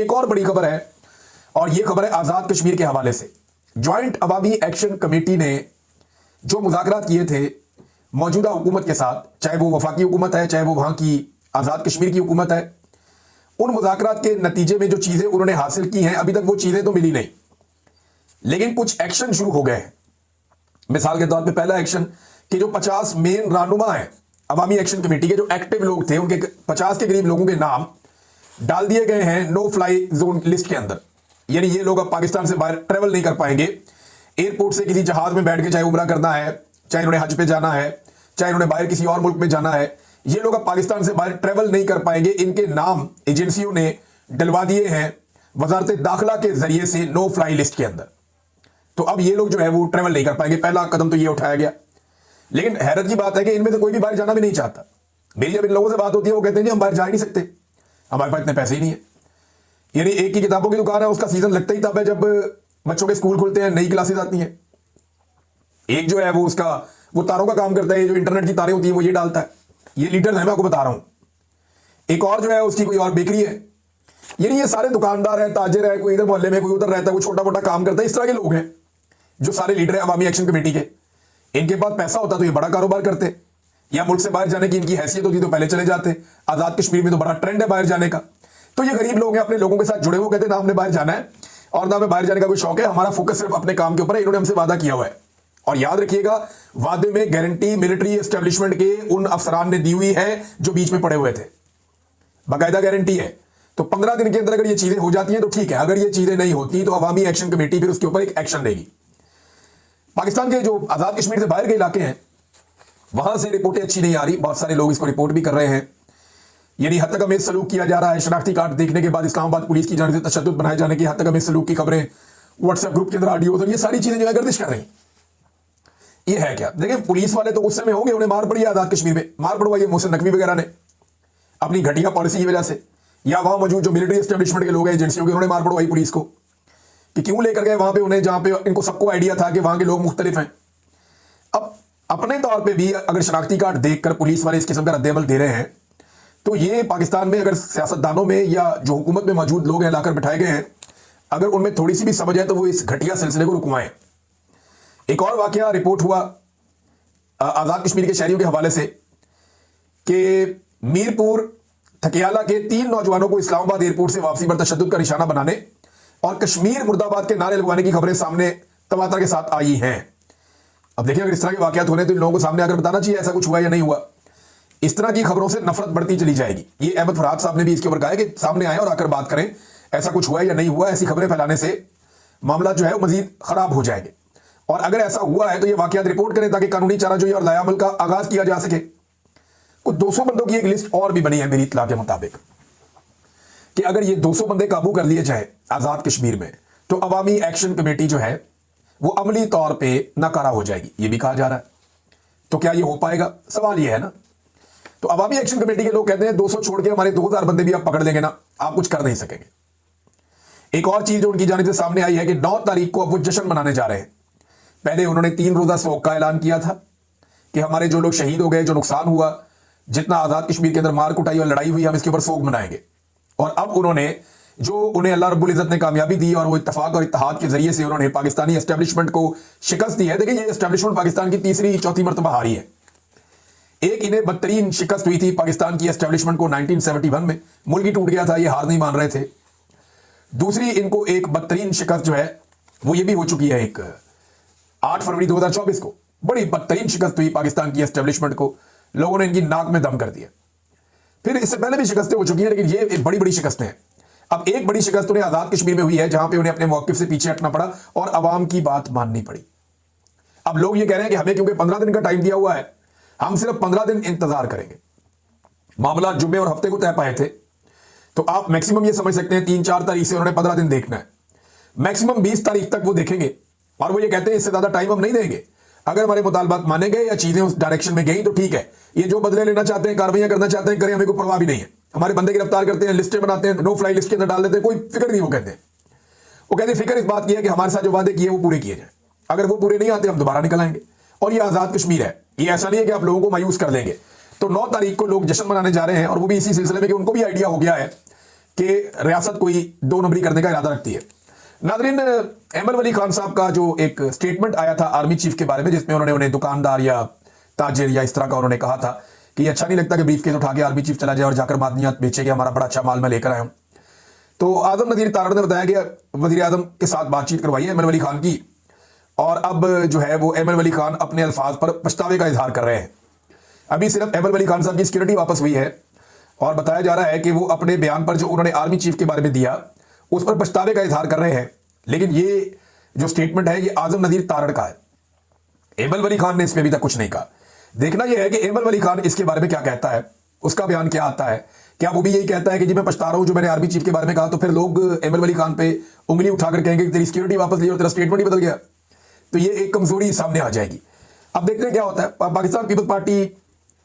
एक और बड़ी खबर है, और यह खबर है आजाद कश्मीर के हवाले से। ज्वाइंट अवामी एक्शन कमेटी ने जो मुज़ाकरात किए थे मौजूदा हुकूमत के साथ, चाहे वो वफाकी हुकूमत है, चाहे वो वहां की आजाद कश्मीर की हुकूमत है, उन मुज़ाकरात के नतीजे में जो चीजें उन्होंने हासिल की हैं, अभी तक वो चीजें तो मिली नहीं, लेकिन कुछ एक्शन शुरू हो गए हैं। मिसाल के तौर पे पहला एक्शन कि जो 50 मेन रहनुमा है अवामी एक्शन कमेटी के, जो एक्टिव लोग थे, उनके 50 के करीब लोगों के नाम डाल दिए गए हैं नो फ्लाई जोन लिस्ट के अंदर। यानी ये लोग अब पाकिस्तान से बाहर ट्रेवल नहीं कर पाएंगे। एयरपोर्ट से किसी जहाज में बैठ के चाहे उमरा करना है, चाहे उन्हें हज पे जाना है, चाहे उन्हें बाहर किसी और मुल्क में जाना है, ये लोग अब पाकिस्तान से बाहर ट्रेवल नहीं कर पाएंगे। इनके नाम एजेंसियों ने डलवा दिए हैं वजारत दाखिला के जरिए से नो फ्लाई लिस्ट के अंदर। तो अब ये लोग जो है वो ट्रेवल नहीं कर पाएंगे। पहला कदम तो ये उठाया गया, लेकिन हैरत की बात है कि इनमें से कोई भी बाहर जाना भी नहीं चाहता। मेरी जब इन लोगों से बात होती है वो कहते हैं जी हम बाहर जा ही नहीं सकते, हमारे पास इतने पैसे ही नहीं है। यानी एक की किताबों की दुकान है, उसका सीजन लगता ही तब है जब बच्चों के स्कूल खुलते हैं, नई क्लासेस आती हैं। एक जो है वो उसका वो तारों का काम करता है, जो इंटरनेट की तारें होती हैं वो ये डालता है। ये लीडर्स हैं, मैं आपको बता रहा हूं। एक और जो है उसकी कोई और बेकरी है। यानी ये सारे दुकानदार हैं, ताजिर है, कोई इधर मोहल्ले में, कोई उधर रहता है, कोई छोटा मोटा काम करता है। इस तरह के लोग हैं जो सारे लीडर है अवामी एक्शन कमेटी के। इनके पास पैसा होता तो ये बड़ा कारोबार करते, या मुल्क से बाहर जाने की इनकी हैसियत होती तो पहले चले जाते। आजाद कश्मीर में तो बड़ा ट्रेंड है बाहर जाने का। तो ये गरीब लोग हैं, अपने लोगों के साथ जुड़े हुए, कहते हैं ना हमने बाहर जाना है और ना हमें बाहर जाने का कोई शौक है, हमारा फोकस सिर्फ अपने काम के ऊपर है। इन्होंने हमसे वादा किया हुआ है, और याद रखिएगा वादे में गारंटी मिलिट्री एस्टेब्लिशमेंट के उन अफसरान ने दी हुई है जो बीच में पड़े हुए थे, बाकायदा गारंटी है। तो 15 दिन के अंदर अगर ये चीजें हो जाती हैं तो ठीक है, अगर ये चीजें नहीं होती तो अवामी एक्शन कमेटी फिर उसके ऊपर एक एक्शन लेगी। पाकिस्तान के जो आजाद कश्मीर से बाहर के इलाके हैं वहां से रिपोर्टें अच्छी नहीं आ रही, बहुत सारे लोग इसको रिपोर्ट भी कर रहे हैं। यानी हद तक हमें सलूक किया जा रहा है। शनाख्ती कार्ड देखने के बाद इस्लामाबाद पुलिस की जानिब से तशद्दुद बनाए जाने की, हद तक हमें सलूक की खबरें व्हाट्सएप ग्रुप के अंदर ऑडियो, और ये सारी चीजें जो है गर्दिश कर रही। ये है क्या? देखिए पुलिस वाले तो गुस्से में होंगे, उन्हें मार पड़ी आजाद कश्मीर में, मार पड़वाई मोहसिन नकवी वगैरह ने अपनी घटिया पॉलिसी की वजह से, या वहां मौजूद जो मिलिट्री एस्टेब्लिशमेंट के लोग हैं एजेंसियों के, उन्होंने मार पड़वाई पुलिस को कि क्यों लेकर गए वहां पे उन्हें, जहां पे इनको सबको आइडिया था कि वहां के लोग मुख्तलिफ हैं। अब अपने तौर पे भी अगर शनाख्ती कार्ड देखकर पुलिस वाले इस किस्म का रद्देमल दे रहे हैं तो ये पाकिस्तान में अगर सियासतदानों में या जो हुकूमत में मौजूद लोग हैं लाकर बिठाए गए हैं, अगर उनमें थोड़ी सी भी समझ है तो वो इस घटिया सिलसिले को रुकवाएं। एक और वाकया रिपोर्ट हुआ आजाद कश्मीर के शहरियों के हवाले से कि मीरपुर थकियाला के 3 नौजवानों को इस्लामाबाद एयरपोर्ट से वापसी पर तशद्दुद का निशाना बनाने और कश्मीर मुर्दाबाद के नारे लगवाने की खबरें सामने तवातर के साथ आई हैं। अब देखिए अगर इस तरह के वाकयात होने तो इन लोगों को सामने आकर बताना चाहिए ऐसा कुछ हुआ या नहीं हुआ। इस तरह की खबरों से नफरत बढ़ती चली जाएगी। ये अहमद फरहाद साहब ने भी इसके ऊपर कहा है कि सामने आए और आकर बात करें, ऐसा कुछ हुआ या नहीं हुआ। ऐसी खबरें फैलाने से मामला जो है वो मजीद खराब हो जाएंगे, और अगर ऐसा हुआ है तो ये वाकयात रिपोर्ट करें ताकि कानूनी चाराजोई और लायामल का आगाज किया जा सके। कुछ 200 बंदों की एक लिस्ट और भी बनी है मेरी इत्तला के मुताबिक कि अगर ये 200 बंदे काबू कर लिए जाए आजाद कश्मीर में तो अवामी एक्शन कमेटी जो है वो अमली तौर पे नाकारा हो जाएगी, ये भी कहा जा रहा है। तो क्या ये हो पाएगा? सवाल ये है ना। तो अवामी एक्शन कमेटी के लोग कहते हैं 200 छोड़ के हमारे 2000 बंदे भी आप पकड़ लेंगे ना, आप कुछ कर नहीं सकेंगे। एक और चीज जो उनकी जानिब से सामने आई है कि 9 तारीख को अब वो जश्न मनाने जा रहे हैं। पहले उन्होंने 3 रोजा शोक का ऐलान किया था कि हमारे जो लोग शहीद हो गए, जो नुकसान हुआ, जितना आजाद कश्मीर के अंदर मार कुटाई और लड़ाई हुई, हम इसके ऊपर शोक मनाएंगे। और अब उन्होंने जो उन्हें अल्लाह रब्बुल इज़्ज़त ने कामयाबी दी और वो इत्तफाक और इत्तेहाद के जरिए से उन्होंने पाकिस्तानी एस्टेब्लिशमेंट को शिकस्त दी है। देखिए ये एस्टेब्लिशमेंट पाकिस्तान की तीसरी चौथी मरतबा हारी है। एक इन्हें बदतरीन शिकस्त हुई थी पाकिस्तान की एस्टेब्लिशमेंट को 1971 में, मुल्क ही टूट गया था, ये हार नहीं मान रहे थे। दूसरी इनको एक बदतरीन शिकस्त जो है वो ये भी हो चुकी है, एक 8 फरवरी 2024 को बड़ी बदतरीन शिकस्त हुई पाकिस्तान की एस्टेब्लिशमेंट को, लोगों ने इनकी नाक में दम कर दिया। फिर इससे पहले भी शिकस्तें हो चुकी हैं, लेकिन ये एक बड़ी बड़ी शिकस्तें हैं। अब एक बड़ी शिकस्त उन्हें आजाद कश्मीर में हुई है जहां पे उन्हें अपने मौकिफ से पीछे हटना पड़ा और अवाम की बात माननी पड़ी। अब लोग ये कह रहे हैं कि हमें क्योंकि 15 दिन का टाइम दिया हुआ है, हम सिर्फ 15 दिन इंतजार करेंगे। मामला जुम्मे और हफ्ते को तय पाए थे, तो आप मैक्सिमम ये समझ सकते हैं 3-4 तारीख से उन्होंने 15 दिन देखना है, मैक्सिमम 20 तारीख तक वो देखेंगे। और वो ये कहते हैं इससे ज्यादा टाइम हम नहीं देंगे। अगर हमारे मुतालबात माने गए या चीजें उस डायरेक्शन में गई तो ठीक है, ये जो बदले लेना चाहते हैं, कार्रवाइयां करना चाहते हैं, करें, हमें कोई परवाह भी नहीं है। हमारे बंदे गिरफ्तार करते हैं, लिस्टें बनाते हैं, नो फ्लाई लिस्ट के अंदर डाल देते हैं, कोई फिक्र नहीं। वो कहते हैं फिक्र इस बात की है कि हमारे साथ जो वादे किए वो पूरे किए जाए। अगर वो पूरे नहीं आते हम दोबारा निकल आएंगे। और ये आजाद कश्मीर है, ये ऐसा नहीं है कि आप लोगों को मायूस कर देंगे। तो 9 तारीख को लोग जश्न मनाने जा रहे हैं, और वो भी इसी सिलसिले में कि उनको भी आइडिया हो गया है कि रियासत कोई 2 नंबरी करने का इरादा रखती है। नादरीन, अहमद वली खान साहब का जो एक स्टेटमेंट आया था आर्मी चीफ के बारे में, जिसमें उन्होंने उन्हें दुकानदार या ताजिर या इस तरह का उन्होंने कहा था कि अच्छा नहीं लगता कि ब्रीफ केस उठा के आर्मी चीफ चला जाए और जाकर मादनियात बेचे कि हमारा बड़ा अच्छा माल मैं लेकर आया हूं। तो आजम नज़ीर तारड़ ने बताया कि वजीर आजम के साथ बातचीत करवाई है अहमद वली खान की, और अब जो है वो अहमद वली खान अपने अल्फाज पर पछतावे का इजहार कर रहे हैं। अभी सिर्फ अहमद वली खान साहब की सिक्योरिटी वापस हुई है और बताया जा रहा है कि वो अपने बयान पर जो उन्होंने आर्मी चीफ के बारे में दिया उस पर पछतावे का इजहार कर रहे हैं। लेकिन ये जो स्टेटमेंट है ये आजम नज़ीर तारड़ का है, अहमद वली खान ने इसमें अभी तक कुछ नहीं कहा। देखना यह है कि अहमद वली खान इसके बारे में क्या कहता है, उसका बयान क्या आता है। क्या वो भी यही कहता है कि जी मैं पछता रहा हूं जो मैंने आर्मी चीफ के बारे में कहा, तो फिर लोग अहमद वली खान पे उंगली उठाकर कहेंगे कि तेरी सिक्योरिटी वापस ली और तेरा स्टेटमेंट ही बदल गया, तो ये एक कमजोरी सामने आ जाएगी। अब देखते हैं क्या होता है। पाकिस्तान पीपल्स पार्टी,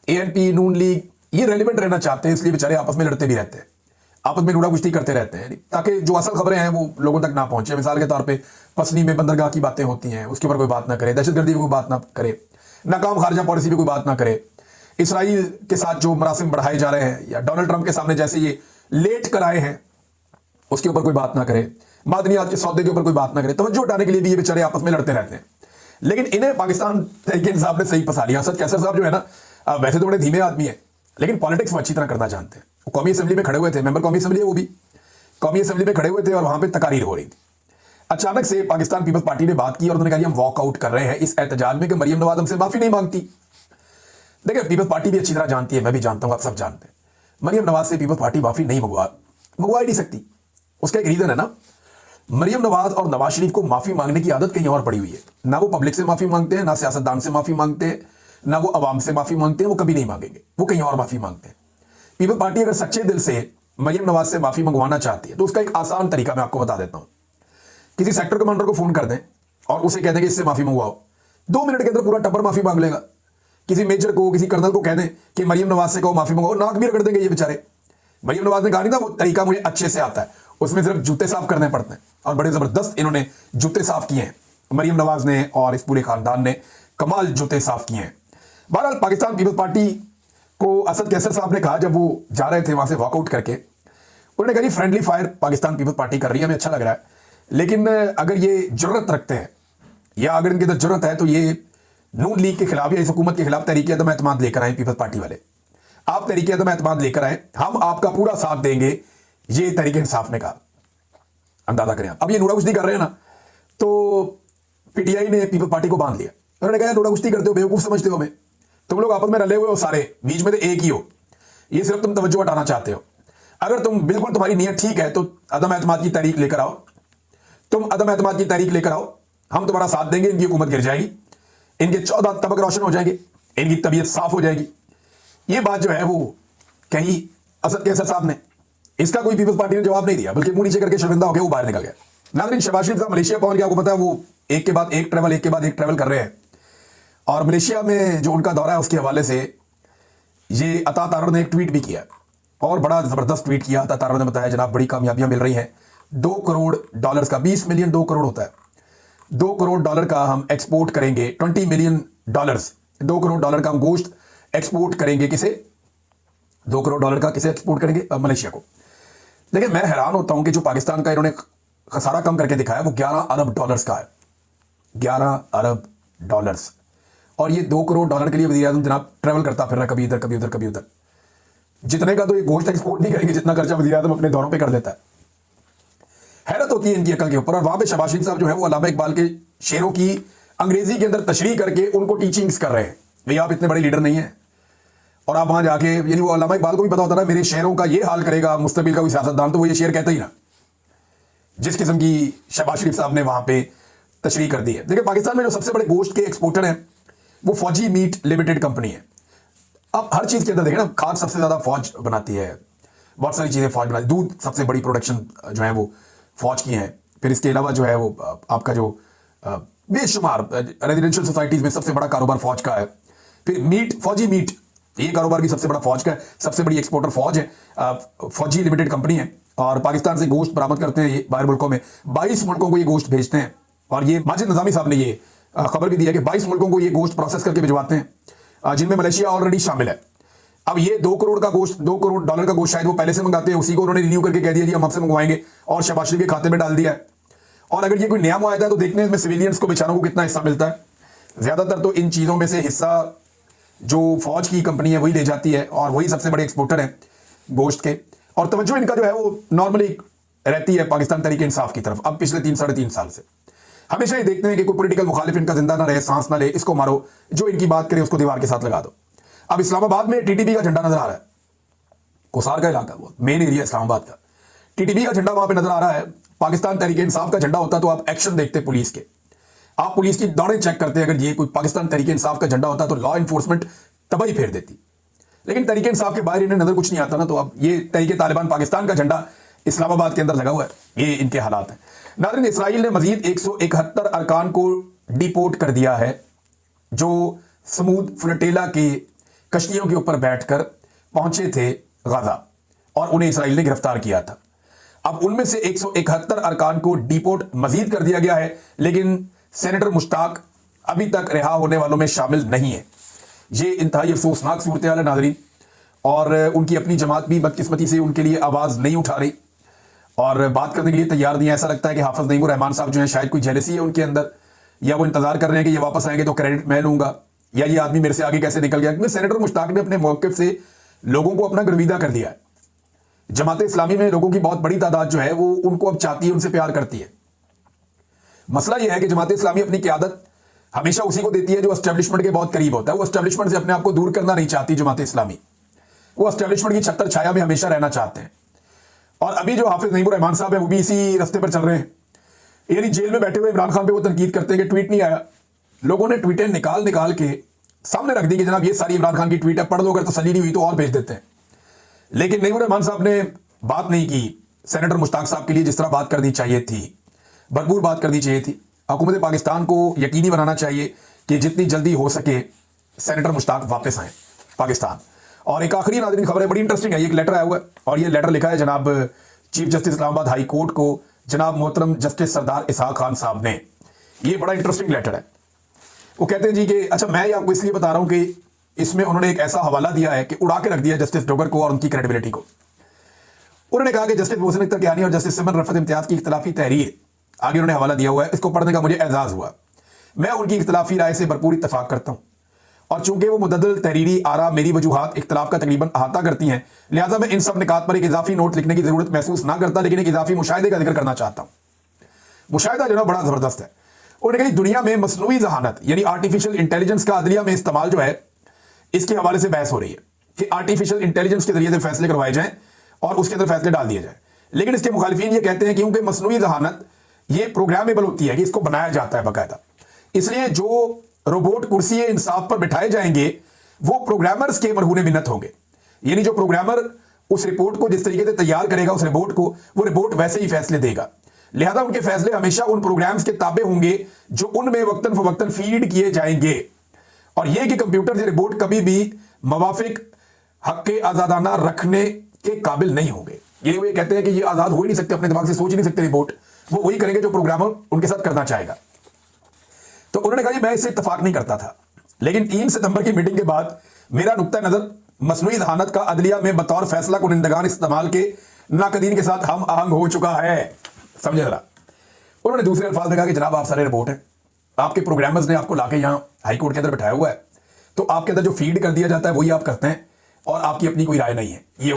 ANP, नून लीग ये रेलिवेंट रहना चाहते हैं, इसलिए बेचारे आपस में लड़ते भी रहते हैं, आपस में नूड़ा कुश्ती करते रहते हैं, ताकि जो असल खबरें हैं वो लोगों तक ना पहुंचे। मिसाल के तौर पे पसनी में बंदरगाह की बातें होती हैं, उसके ऊपर कोई बात ना करे, दहशतगर्दी पर कोई बात ना करे, नाकाम खारजा पॉलिसी पे कोई बात ना करे, इसराइल के साथ जो मरासिम बढ़ाए जा रहे हैं या डोनाल्ड ट्रंप के सामने जैसे ये लेट कराए हैं उसके ऊपर कोई बात ना करे, मादनियात के सौदे के ऊपर कोई बात ना करे। तवज्जो हटाने के लिए भी ये बेचारे आपस में लड़ते रहते हैं। लेकिन इन्हें पाकिस्तान तहरीक इंसाफ ने सही फंसा लिया। असद कैसर साहब जो है ना, वैसे तो बड़े धीमे आदमी है लेकिन पॉलिटिक्स वो अच्छी तरह करना जानते हैं। वो कौमी असेंबली में खड़े हुए थे, मेंबर कौमी असेंबली है, वो भी कौमी असेंबली में खड़े हुए थे और वहां पर तकारीर हो रही थी। अचानक से पाकिस्तान पीपल्स पार्टी ने बात की और उन्होंने कहा हम वॉकआउट कर रहे हैं इस एहतजाज में कि मरियम नवाज हमसे माफी नहीं मांगती। देखिए, पीपल्स पार्टी भी अच्छी तरह जानती है, मैं भी जानता हूं, आप सब जानते हैं, मरियम नवाज से पीपल्स पार्टी माफी नहीं मंगवा ही नहीं सकती। उसका एक रीजन है ना, मरियम नवाज और नवाज शरीफ को माफी मांगने की आदत कहीं और पड़ी हुई है। ना वो पब्लिक से माफी मांगते हैं, ना सियासतदान से माफी मांगते हैं, ना वो अवाम से माफी मांगते हैं, वो कभी नहीं मांगेंगे, वो कहीं और माफी मांगते हैं। पीपल्स पार्टी अगर सच्चे दिल से मरियम नवाज से माफी मंगवाना चाहती है तो उसका एक आसान तरीका मैं आपको बता देता हूं। किसी सेक्टर कमांडर को फोन कर दें और उसे कह दें कि इससे माफी मंगवाओ, 2 मिनट के अंदर पूरा टब्बर माफी मांग लेगा। किसी मेजर को, किसी कर्नल को कह दें कि मरियम नवाज से कहो माफी मंगवाओ, नाक भी रगड़ देंगे ये बेचारे। मरियम नवाज ने कहा नहीं था वो तरीका मुझे अच्छे से आता है, उसमें सिर्फ जूते साफ करने पड़ते हैं, और बड़े जबरदस्त इन्होंने जूते साफ किए हैं मरियम नवाज ने और इस पूरे खानदान ने, कमाल जूते साफ किए हैं। बहरहाल पाकिस्तान पीपल्स पार्टी को असद कैसर साहब ने कहा जब वो जा रहे थे वहां से वॉकआउट करके, उन्होंने कहा जी फ्रेंडली फायर पाकिस्तान पीपल्स पार्टी कर रही है, हमें अच्छा लग रहा है, लेकिन अगर ये जरूरत रखते हैं या अगर इनकी अंदर जरूरत है तो ये नून लीग के खिलाफ या इस हुकूमत के खिलाफ तहरीक अदम एतमाद लेकर आए। पीपल्स पार्टी वाले, आप तहरीक अदम एतमाद लेकर आए, हम आपका पूरा साथ देंगे, ये तहरीक इंसाफ ने कहा। अंदाजा करें आप, अब ये नूड़ा कुश्ती कर रहे हैं ना, तो PTI ने पीपल्स पार्टी को बांध लिया। उन्होंने कहा नूड़ा कुश्ती करते हो, बेवकूफ समझते हो हमें, तुम लोग आपस में रले हुए हो सारे, बीच में तो एक ही हो, ये सिर्फ तुम तवज्जो हटाना चाहते हो। अगर तुम बिल्कुल तुम्हारी नीयत ठीक है तो अदम एतमाद की तहरीक लेकर आओ, तुम अदम एतमाद की तहरीक लेकर आओ, हम तुम्हारा साथ देंगे, इनकी हुकूमत गिर जाएगी, इनके 14 तबक रोशन हो जाएंगे, इनकी तबीयत साफ हो जाएगी। ये बात जो है वो कही असद कैसर साहब ने, इसका कोई पीपल्स पार्टी ने जवाब नहीं दिया, बल्कि मुंह नीचे करके शर्मिंदा होकर वो बाहर निकल गया। नाज़रीन, शहबाज शरीफ साहब मलेशिया पहुंच गया, आपको पता है वो एक के बाद एक ट्रैवल कर रहे हैं, और मलेशिया में जो उनका दौरा है उसके हवाले से ये अता तारड़ ने एक ट्वीट भी किया और बड़ा जबरदस्त ट्वीट किया। अता तारड़ ने बताया जनाब बड़ी कामयाबियां मिल रही हैं, $2 करोड़ का, 20 मिलियन 2 करोड़ होता है, $2 करोड़ का हम एक्सपोर्ट करेंगे, $20 मिलियन, $2 करोड़ का हम गोश्त एक्सपोर्ट करेंगे। किसे? $2 करोड़ का किसे एक्सपोर्ट करेंगे? मलेशिया को। लेकिन मैं हैरान होता हूं कि जो पाकिस्तान का इन्होंने खसारा कम करके दिखाया वो $11 अरब का है, $11 अरब, और ये $2 करोड़ के लिए वज़ीर आज़म जनाब ट्रैवल करता फिर रहा, कभी इधर कभी उधर कभी उधर। जितने का तो ये गोश्त एक्सपोर्ट नहीं करेंगे जितना खर्चा वज़ीर आज़म अपने दौरों पे कर देता है। हैरत होती है इनकी अकल के ऊपर। और वहां पे शहबाज शरीफ साहब जो है वो अल्लामा इकबाल के शेरों की अंग्रेजी के अंदर तशरीह करके उनको टीचिंग्स कर रहे हैं, भैया आप इतने बड़े लीडर नहीं है, और आप वहां जाके, यानी वो अल्लामा इकबाल को भी पता होता है मेरे शेरों का ये हाल करेगा मुस्तकबिल का कोई सियासतदान, तो वो ये शेर कहता ही ना, जिस किस्म की शहबाज शरीफ साहब ने वहां पे तशरीह कर दी है। देखिए, पाकिस्तान में जो सबसे बड़े गोश्त के एक्सपोर्टर हैं वो फौजी मीट लिमिटेड कंपनी है। अब हर चीज के अंदर देखें ना, खाद सबसे ज्यादा फौज बनाती है, बहुत सारी चीजें फौज बनाती है, दूध सबसे बड़ी प्रोडक्शन जो है वो फौज की है। फिर इसके अलावा जो है वो आपका जो बेशुमार रेजिडेंशियल सोसाइटीज में सबसे बड़ा कारोबार फौज का है। फिर मीट, फौजी मीट, ये कारोबार भी सबसे बड़ा फौज का है, सबसे बड़ी एक्सपोर्टर फौज है, फौजी लिमिटेड कंपनी है। और पाकिस्तान से गोश्त बरामद करते हैं ये बाहर मुल्कों में, 22 मुल्कों को ये गोश्त भेजते हैं। और ये माजिद निजामी साहब ने ये खबर भी दी है कि 22 मुल्कों को ये गोश्त प्रोसेस करके भिजवाते हैं, जिनमें मलेशिया ऑलरेडी शामिल है। अब ये 2 करोड़ का गोश्त, $2 करोड़ का गोश्त शायद वो पहले से मंगाते हैं, उसी को उन्होंने रिन्यू करके कह दिया जी हम आपसे मंगवाएंगे और शहबाज शरीफ के खाते में डाल दिया है। और अगर ये कोई नया मुआहदा है तो देखने में सिविलियंस को बेचारों को कितना हिस्सा मिलता है। ज्यादातर तो इन चीजों में से हिस्सा जो फौज की कंपनी है वही ले जाती है और वही सबसे बड़े एक्सपोर्टर हैं गोश्त के। और तवज्जो इनका जो है वो नॉर्मली रहती है पाकिस्तान तहरीक इंसाफ की तरफ। अब पिछले 3-3.5 साल से हमेशा ये देखते हैं कि कोई पॉलिटिकल मुखालिफ इनका जिंदा ना रहे, सांस ना ले, इसको मारो, जो इनकी बात करे उसको दीवार के साथ लगा दो। अब इस्लामाबाद में टीटीपी का झंडा नजर आ रहा है, कोसार का इलाका, वो मेन एरिया इस्लामाबाद का, टीटीपी का झंडा वहां पे नजर आ रहा है। पाकिस्तान तहरीक इंसाफ का झंडा होता तो आप एक्शन देखते पुलिस के, आप पुलिस की दौड़ें चेक करते। अगर ये कोई पाकिस्तान तहरीक इंसाफ का झंडा होता तो लॉ इन्फोर्समेंट तबाही फेर देती। लेकिन तहरीक इंसाफ के बाहर इन्हें नजर कुछ नहीं आता ना, तो अब ये तहरीक तालिबान पाकिस्तान का झंडा इस्लामाबाद के अंदर लगा हुआ है। ये इनके हालात हैं। नाज़रीन, इसराइल ने मजीद 171 अरकान को डिपोर्ट कर दिया है जो समूद फ्लोटिला की कश्तियों के ऊपर बैठकर पहुंचे थे गाजा, और उन्हें इसराइल ने गिरफ्तार किया था। अब उनमें से 171 अरकान को डिपोर्ट मजीद कर दिया गया है, लेकिन सेनेटर मुश्ताक अभी तक रिहा होने वालों में शामिल नहीं है। ये इंतहाई अफसोसनाक सूरत हाल है नाज़रीन, और उनकी अपनी जमात भी बदकिस्मती से उनके लिए आवाज़ नहीं उठा रही और बात करने के लिए तैयार नहीं है। ऐसा लगता है कि हाफिज नईमुर रहमान साहब जो है शायद कोई जेलसी है उनके अंदर, या वो इंतजार कर रहे हैं कि ये वापस आएंगे तो क्रेडिट मैं लूंगा, या ये आदमी मेरे से आगे कैसे निकल गया। क्योंकि सेनेटर मुश्ताक ने अपने मौक़िफ़ से लोगों को अपना गर्विदा कर दिया है। जमात इस्लामी में लोगों की बहुत बड़ी तादाद जो है वो उनको अब चाहती है, उनसे प्यार करती है। मसला यह है कि जमात इस्लामी अपनी क़यादत हमेशा उसी को देती है जो एस्टेब्लिशमेंट के बहुत करीब होता है। वो एस्टेब्लिशमेंट से अपने आप को दूर करना नहीं चाहती जमात इस्लामी, वो एस्टेब्लिशमेंट की छत्तर छाया में हमेशा रहना चाहते हैं। और अभी जो हाफिज नईमुर रहमान साहब है वो भी इसी रास्ते पर चल रहे हैं। यानी जेल में बैठे हुए इमरान खान पे वो तनकीद करते हैं कि ट्वीट नहीं आया। लोगों ने ट्वीटें निकाल के सामने रख दी कि जनाब ये सारी इमरान खान की ट्वीट है, पढ़ लो, अगर तसल्ली नहीं हुई तो और भेज देते हैं। लेकिन नईमुर रहमान साहब ने बात नहीं की सेनेटर मुश्ताक साहब के लिए जिस तरह बात करनी चाहिए थी, भरपूर बात करनी चाहिए थी। हुकूमत पाकिस्तान को यकीनी बनाना चाहिए कि जितनी जल्दी हो सके सेनेटर मुश्ताक वापस आए पाकिस्तान। और एक आखिरी नाज़रीन खबर है, बड़ी इंटरेस्टिंग है। ये एक लेटर आया हुआ है और ये लेटर लिखा है जनाब chief justice Islamabad high court को, जनाब मोहतरम जस्टिस सरदार इसहाक खान साहब ने। ये बड़ा इंटरेस्टिंग लेटर है। वो कहते हैं जी कि अच्छा, मैं ये आपको इसलिए बता रहा हूँ कि इसमें उन्होंने एक ऐसा हवाला दिया है कि उड़ा के रख दिया जस्टिस डोगर को और उनकी क्रेडिबिलिटी को। उन्होंने कहा कि जस्टिस मोहसिन अख्तर कियानी और जस्टिस सिमन रफत इम्तियाज की इख्तलाफी तहरीर, आगे उन्होंने हवाला दिया हुआ है, इसको पढ़ने का मुझे एजाज हुआ। मैं उनकी इख्तलाफी राय से भरपूर इत्तफाक करता हूँ और चूंकि वो मुतअद्दिल तहरीरी आरा मेरी वजूहात इख्तलाफ का तकरीबन अहाता करती हैं, लिहाजा मैं इन सब निकात पर एक इजाफी नोट लिखने की जरूरत महसूस ना करता, लेकिन एक इजाफी मुशाहिदे का जिक्र करना चाहता हूँ। मुशाहिदा जो है बड़ा जबरदस्त है। उन्होंने कहा दुनिया में मसनूई जहानत यानी आर्टिफिशियल इंटेलिजेंस का अदलिया में इस्तेमाल जो है इसके हवाले से बहस हो रही है कि आर्टिफिशियल इंटेलिजेंस के जरिए से फैसले करवाए जाएं और उसके अंदर फैसले डाल दिए जाए। लेकिन इसके मुखालिफिन ये कहते हैं कि क्योंकि मसनूई जहानत ये प्रोग्रामेबल होती है कि इसको बनाया जाता है बाकायदा, इसलिए जो रोबोट कुर्सी इंसाफ पर बिठाए जाएंगे वो प्रोग्रामर्स के मरहूने मिन्नत होंगे। यानी जो प्रोग्रामर उस रिपोर्ट को जिस तरीके से तैयार करेगा उस रिपोर्ट को, वो रिपोर्ट वैसे ही फैसले देगा। लिहाजा उनके फैसले हमेशा उन प्रोग्राम्स के ताबे होंगे जो उनमें वक्तन फवक्तन फीड किए जाएंगे। और यह कि कंप्यूटर से रिपोर्ट कभी भी मवाफिक हक आजादाना रखने के काबिल नहीं होंगे। ये वो कहते हैं कि ये आजाद हो ही नहीं सकते, अपने दिमाग से सोच ही नहीं सकते रिपोर्ट, वो वही करेंगे जो प्रोग्रामर उनके साथ करना चाहेगा। तो उन्होंने कहा मैं इससे इत्तफाक नहीं करता था, लेकिन 3 सितंबर की मीटिंग के बाद मेरा नुक्ता नजर मसनूई जहानत का अदलिया में बतौर फैसला कुनिंदगान इस्तेमाल के नाकदीन के साथ हम आहंग हो चुका है। समझे जरा। उन्होंने दूसरे अल्फाज में कहा कि जनाब आप सारे रिपोर्ट हैं, आपके प्रोग्रामर्स ने आपको लाके यहां हाई कोर्ट के अंदर बैठाया हुआ है, तो आपके अंदर जो फीड कर दिया जाता है वही आप करते हैं और आपकी अपनी कोई राय नहीं है। ये